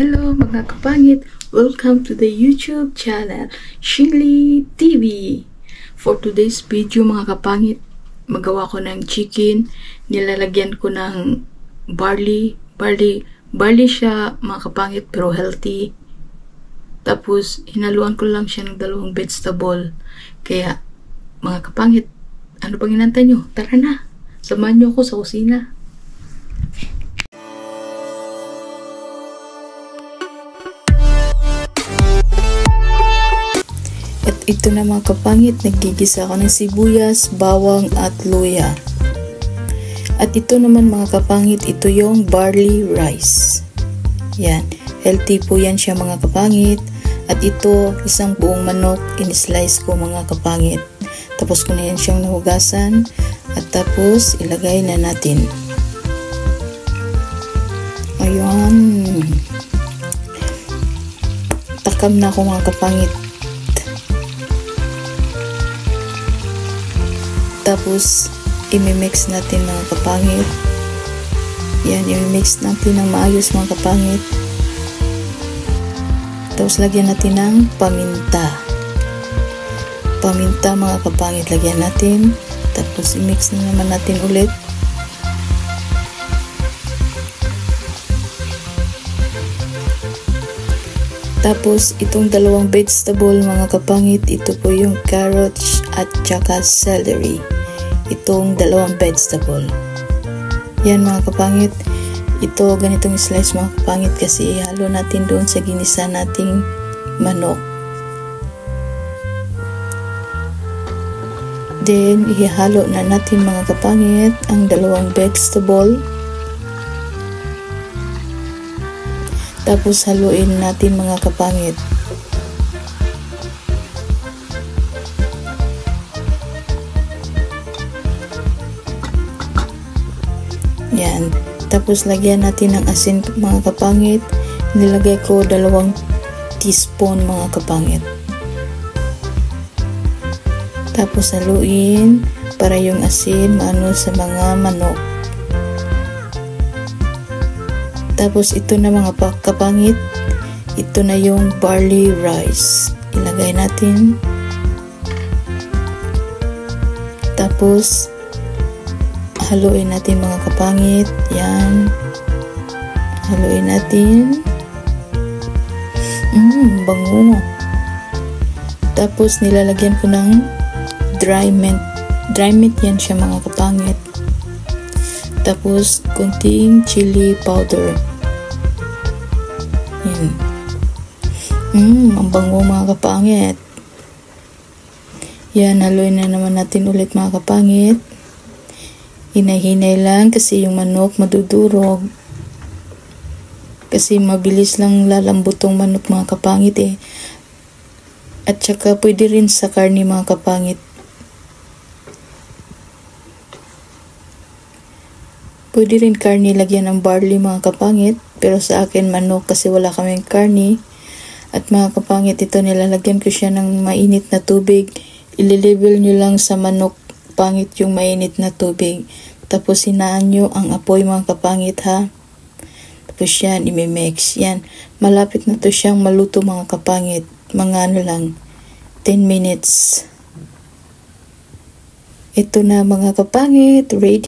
Hello mga kapangit! Welcome to the YouTube channel, Shingli TV. For today's video mga kapangit, magawa ko ng chicken. Nilalagyan ko ng barley siya mga kapangit pero healthy. Tapos hinaluan ko lang siya ng dalawang vegetable. Kaya mga kapangit, ano pang inantay nyo? Tara na! Samahan nyo ako sa kusina. At ito na mga kapangit, nagigisa ako ng sibuyas, bawang at luya. At ito naman mga kapangit, ito yung barley rice. Yan, healthy po yan siya mga kapangit. At ito, isang buong manok, in-slice ko mga kapangit. Tapos ko na yan siyang nahugasan. At tapos, ilagay na natin. Ayan. Takam na ako mga kapangit. Tapos, imimix natin mga kapangit. Yan, imimix natin ng maayos mga kapangit. Tapos, lagyan natin ng paminta. Paminta mga kapangit, lagyan natin. Tapos, imix na naman natin ulit. Tapos, itong dalawang vegetable mga kapangit, ito po yung carrots at saka celery. Itong dalawang vegetable. Yan mga kapangit. Ito ganitong slice mga kapangit kasi ihalo natin doon sa ginisa nating manok. Then, ihalo na natin mga kapangit ang dalawang vegetable. Tapos haluin natin mga kapangit. Yan. Tapos lagyan natin ng asin mga kapangit. Nilagay ko 2 teaspoon mga kapangit. Tapos haluin para yung asin maano sa mga manok. Tapos ito na mga kapangit, ito na yung barley rice. Ilagay natin. Tapos haluin natin mga kapangit. Yan. Haluin natin. Bango. Tapos nilalagyan ko ng dry mint. Dry mint yan siya mga kapangit. Tapos kunting chili powder. Yan. Ang bango mga kapangit. Yan, haluin na naman natin ulit mga kapangit. Hinay-hinay lang kasi yung manok madudurog. Kasi mabilis lang lalambot tong manok mga kapangit eh. At saka pwede rin sa karne mga kapangit. Pwede rin karne lagyan ng barley mga kapangit. Pero sa akin manok kasi wala kaming karne. At mga kapangit, ito nilalagyan ko siya ng mainit na tubig. Ililibel nyo lang sa manok pangit yung mainit na tubig. Tapos hinaan nyo ang apoy mga kapangit ha. Tapos yan, imimix. Yan, malapit na to siyang maluto mga kapangit. Mga ano lang, 10 minutes. Ito na mga kapangit, ready.